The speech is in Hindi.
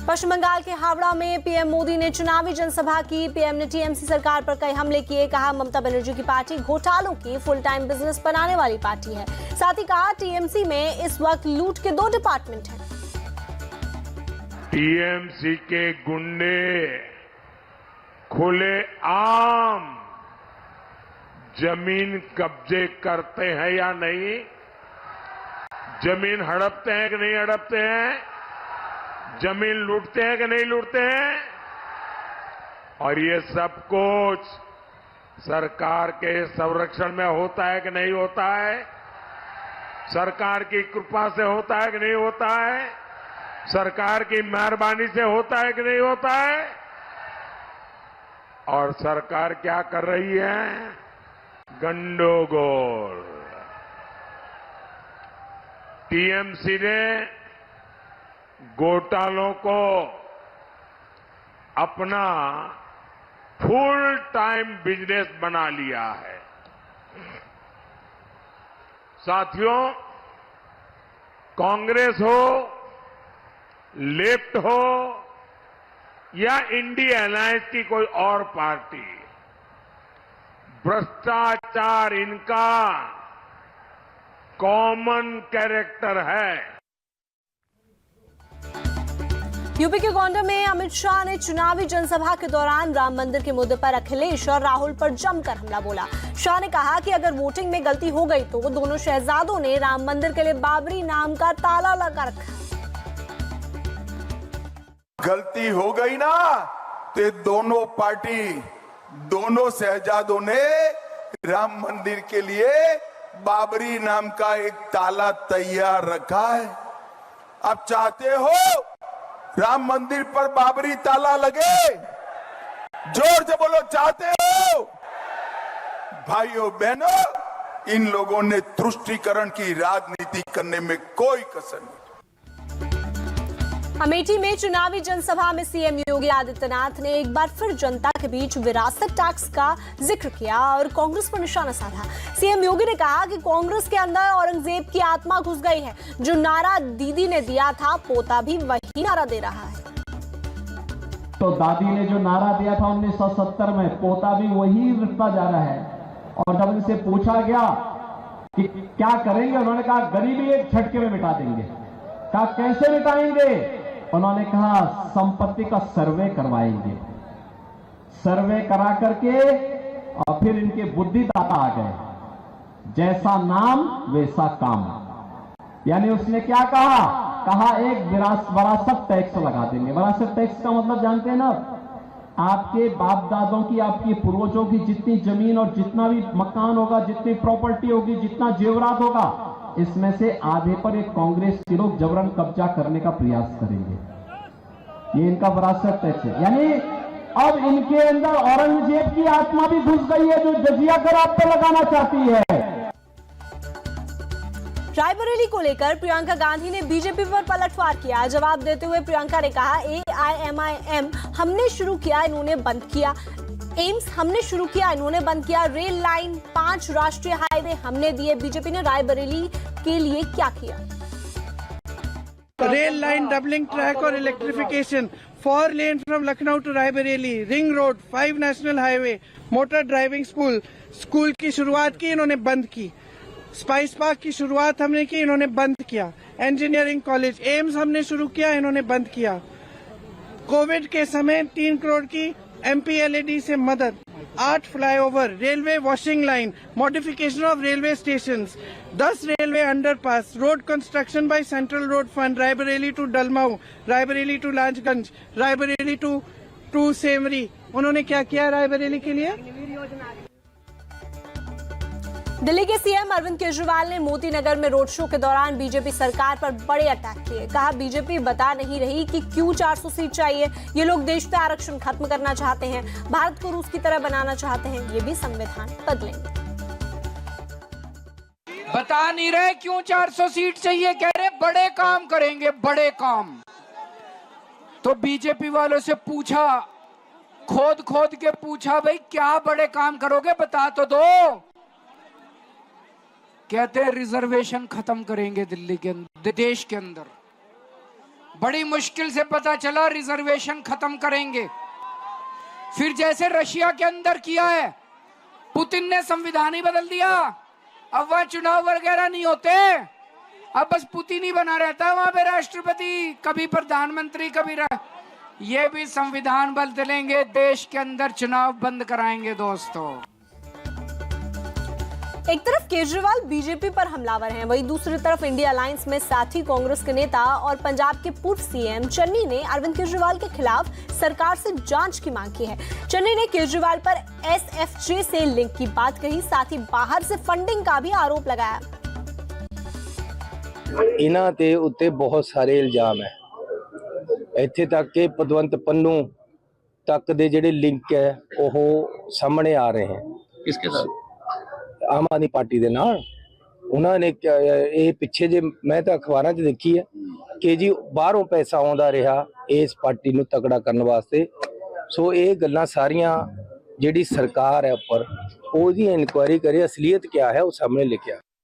पश्चिम बंगाल के हावड़ा में पीएम मोदी ने चुनावी जनसभा की। पीएम ने टीएमसी सरकार पर कई हमले किए। कहा ममता बनर्जी की पार्टी घोटालों की फुल टाइम बिजनेस बनाने वाली पार्टी है। साथ ही कहा टीएमसी में इस वक्त लूट के 2 डिपार्टमेंट हैं। टीएमसी के गुंडे खुले आम जमीन कब्जे करते हैं या नहीं, जमीन हड़पते हैं कि नहीं हड़पते हैं, जमीन लूटते हैं कि नहीं लूटते हैं। और ये सब कुछ सरकार के संरक्षण में होता है कि नहीं होता है, सरकार की कृपा से होता है कि नहीं होता है, सरकार की मेहरबानी से होता है कि नहीं होता है। और सरकार क्या कर रही है, गंडोगोल। टीएमसी ने घोटालों को अपना फुल टाइम बिजनेस बना लिया है। साथियों, कांग्रेस हो, लेफ्ट हो या इंडिया अलायंस की कोई और पार्टी, भ्रष्टाचार इनका कॉमन कैरेक्टर है। यूपी के गोंडा में अमित शाह ने चुनावी जनसभा के दौरान राम मंदिर के मुद्दे पर अखिलेश और राहुल पर जमकर हमला बोला। शाह ने कहा कि अगर वोटिंग में गलती हो गई तो दोनों शहजादों ने राम मंदिर के लिए बाबरी नाम का ताला लगा रखा। गलती हो गई ना तो दोनों पार्टी, दोनों शहजादों ने राम मंदिर के लिए बाबरी नाम का एक ताला तैयार रखा है। आप चाहते हो राम मंदिर पर बाबरी ताला लगे? जोर से बोलो, चाहते हो? भाइयों बहनों, इन लोगों ने तुष्टीकरण की राजनीति करने में कोई कसर नहीं। अमेठी में चुनावी जनसभा में सीएम योगी आदित्यनाथ ने एक बार फिर जनता के बीच विरासत टैक्स का जिक्र किया और कांग्रेस पर निशाना साधा। सीएम योगी ने कहा कि कांग्रेस के अंदर औरंगजेब की आत्मा घुस गई है। जो नारा दीदी ने दिया था, पोता भी वही नारा दे रहा है। तो दादी ने जो नारा दिया था 1970 में, पोता भी वही रटता जा रहा है। और जब इनसे पूछा गया कि क्या करेंगे, उन्होंने कहा गरीबी एक झटके में मिटा देंगे। कहा कैसे मिटाएंगे? उन्होंने कहा संपत्ति का सर्वे करवाएंगे। सर्वे करा करके और फिर इनके बुद्धिदाता आ गए, जैसा नाम वैसा काम। यानी उसने क्या कहा? कहा एक विरासत टैक्स लगा देंगे। विरासत टैक्स का मतलब जानते हैं ना, आपके बाप दादों की, आपकी पूर्वजों की जितनी जमीन और जितना भी मकान होगा, जितनी प्रॉपर्टी होगी, जितना जेवरात होगा, इसमें से आधे पर एक कांग्रेस के लोग जबरन कब्जा करने का प्रयास करेंगे। ये इनका विरासत टैक्स है। यानी अब इनके अंदर औरंगजेब की आत्मा भी घुस गई है, जो जजिया कर आप पे लगाना चाहती है। रायबरेली को लेकर प्रियंका गांधी ने बीजेपी पर पलटवार किया। जवाब देते हुए प्रियंका ने कहा, AIMIM हमने शुरू किया, इन्होंने बंद किया। एम्स हमने शुरू किया, इन्होंने बंद किया। रेल लाइन, 5 राष्ट्रीय हाईवे हमने दिए। बीजेपी ने रायबरेली के लिए क्या किया? रेल लाइन, डबलिंग ट्रैक और electrification, 4 lane from Lucknow to Raebareli, ring road, 5 national highway, motor driving school की शुरुआत की, इन्होंने बंद की। स्पाइस पार्क की शुरुआत हमने की, इन्होंने बंद किया। इंजीनियरिंग कॉलेज, एम्स हमने शुरू किया, इन्होंने बंद किया। कोविड के समय 3 करोड़ की MPLAD से मदद, 8 flyover, railway washing line, modification of railway station, 10 railway underpass, road construction by central road fund, Raebareli to Dalmau, Raebareli to Lanchganj, Raebareli to Semri. उन्होंने क्या किया रायबरेली के लिए? दिल्ली के सीएम अरविंद केजरीवाल ने मोती नगर में रोड शो के दौरान बीजेपी सरकार पर बड़े अटैक किए। कहा बीजेपी बता नहीं रही कि क्यों 400 सीट चाहिए। ये लोग देश में आरक्षण खत्म करना चाहते हैं, भारत को रूस की तरह बनाना चाहते हैं। ये भी संविधान बदलेंगे। बता नहीं रहे क्यों 400 सीट चाहिए, कह रहे बड़े काम करेंगे, बड़े काम। तो बीजेपी वालों से पूछा, खोद के पूछा, भाई क्या बड़े काम करोगे, बता तो दो। कहते हैं रिजर्वेशन खत्म करेंगे दिल्ली के अंदर, देश के अंदर। बड़ी मुश्किल से पता चला रिजर्वेशन खत्म करेंगे। फिर जैसे रशिया के अंदर किया है, पुतिन ने संविधान ही बदल दिया। अब वहां चुनाव वगैरह नहीं होते, अब बस पुतिन ही बना रहता है वहां पे राष्ट्रपति, कभी प्रधानमंत्री, कभी ये भी संविधान बदलेंगे, देश के अंदर चुनाव बंद कराएंगे दोस्तों। एक तरफ केजरीवाल बीजेपी पर हमलावर हैं, वहीं दूसरी तरफ इंडिया अलायंस में साथी कांग्रेस के नेता और पंजाब के पूर्व सीएम चन्नी ने अरविंद केजरीवाल के खिलाफ सरकार से जांच की मांग की है। चन्नी ने केजरीवाल पर एसएफजे से लिंक की बात कही, साथ ही बाहर से फंडिंग का भी आरोप लगाया। इन्हां ते उत्ते बहुत सारे इल्जाम है, इत्थे तक कि भगवंत पन्नू तक दे जिहड़े लिंक है वो सामने आ रहे हैं। किसके साथ? आम आदमी पार्टी दे नाल उन्होंने ये पिछे जे मैं तो अखबारां च देखी है कि जी बाहरों पैसा आउंदा रहा इस पार्टी नूं तगड़ा करने वास्ते। सो ये गल्लां सारियां जिहड़ी सरकार है उपर ओहदी इंक्वायरी करे, असलीयत क्या है वो सामने लिखिया।